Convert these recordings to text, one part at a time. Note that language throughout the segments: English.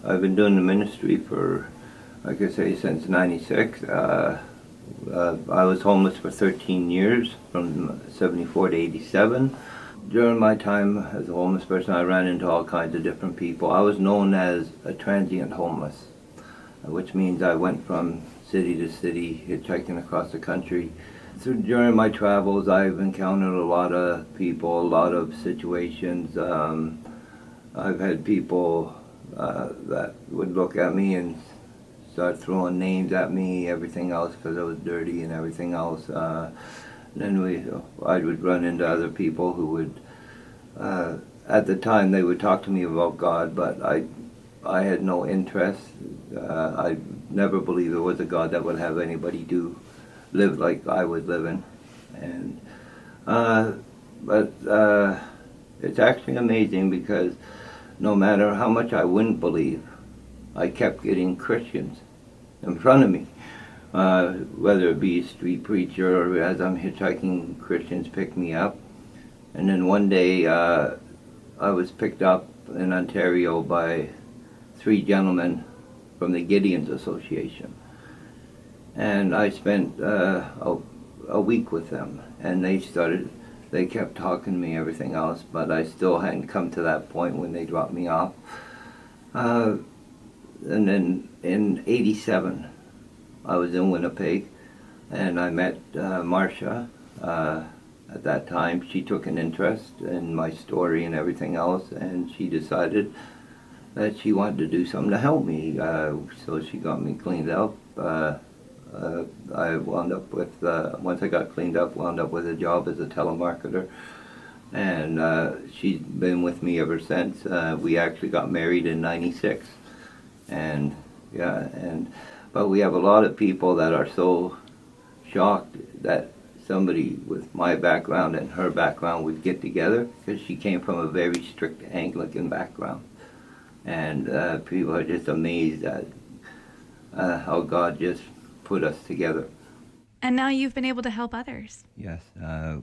I've been doing the ministry for, like I say, since '96. I was homeless for 13 years, from '74 to '87. During my time as a homeless person, I ran into all kinds of different people. I was known as a transient homeless, which means I went from city to city, hitchhiking across the country. During my travels, I've encountered a lot of people, a lot of situations. I've had people that would look at me and start throwing names at me, everything else, because I was dirty and everything else. Then I would run into other people who would, at the time, they would talk to me about God, but I had no interest. I never believed there was a God that would have anybody live like I was living. And but it's actually amazing, because no matter how much I wouldn't believe, I kept getting Christians in front of me. Whether it be a street preacher or as I'm hitchhiking, Christians pick me up. And then one day I was picked up in Ontario by 3 gentlemen from the Gideons Association. And I spent a week with them, and they kept talking to me, everything else, but I still hadn't come to that point when they dropped me off. And then in '87, I was in Winnipeg, and I met Marcia. At that time, she took an interest in my story and everything else, and she decided that she wanted to do something to help me. So she got me cleaned up. I wound up with, once I got cleaned up, wound up with a job as a telemarketer. And she's been with me ever since. We actually got married in '96. And yeah, but we have a lot of people that are so shocked that somebody with my background and her background would get together, because she came from a very strict Anglican background. And people are just amazed at how God just put us together. And now you've been able to help others. Yes. I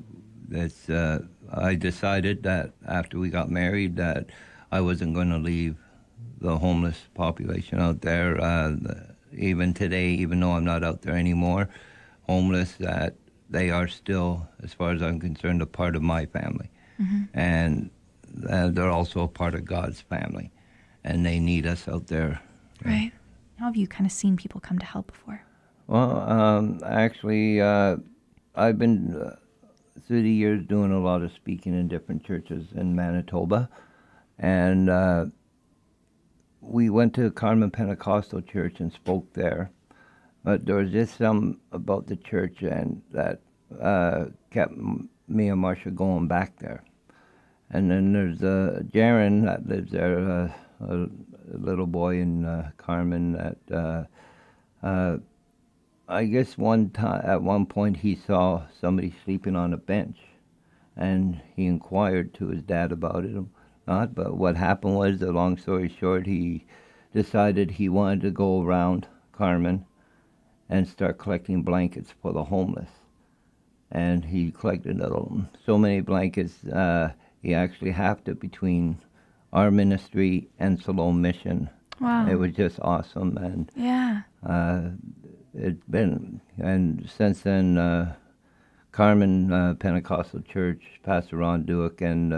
decided that after we got married that I wasn't going to leave the homeless population out there. Even today, even though I'm not out there anymore, homeless, that they are still, as far as I'm concerned, a part of my family. Mm-hmm. And they're also a part of God's family. And they need us out there. Right. How have you kind of seen people come to help before? Well, actually, I've been, through the years, doing a lot of speaking in different churches in Manitoba. And we went to Carmen Pentecostal Church and spoke there. But there was just something about the church and that kept me and Marcia going back there. And then there's Jaron that lives there, a little boy in Carmen that I guess at one point he saw somebody sleeping on a bench, and he inquired to his dad about it. But what happened was, the long story short, he decided he wanted to go around Carmen and start collecting blankets for the homeless. And he collected so many blankets, he actually halved it between our ministry and Salome Mission. Wow. It was just awesome. And yeah. It's been, and since then, Carmen Pentecostal Church, Pastor Ron Duick, and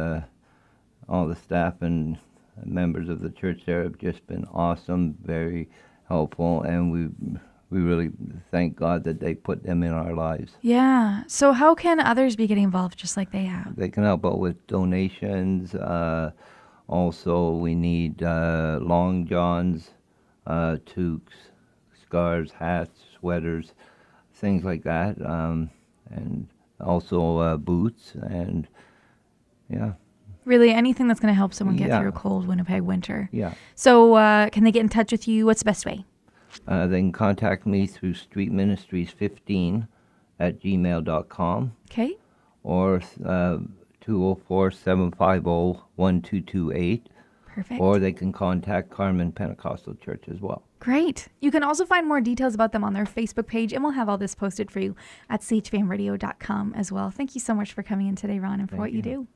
all the staff and members of the church there have just been awesome, very helpful, and we really thank God that they put them in our lives. Yeah. So how can others be getting involved just like they have? They can help out with donations. Also, we need long johns, toques, scarves, hats, sweaters, things like that, and also boots, and yeah. Really, anything that's going to help someone get Yeah. through a cold Winnipeg winter. Yeah. So can they get in touch with you? What's the best way? They can contact me through streetministries15@gmail.com. Okay. Or 204-750-1228. Perfect. Or they can contact Carmen Pentecostal Church as well. Great. You can also find more details about them on their Facebook page, and we'll have all this posted for you at chvnradio.com as well. Thank you so much for coming in today, Ron, and for what you do.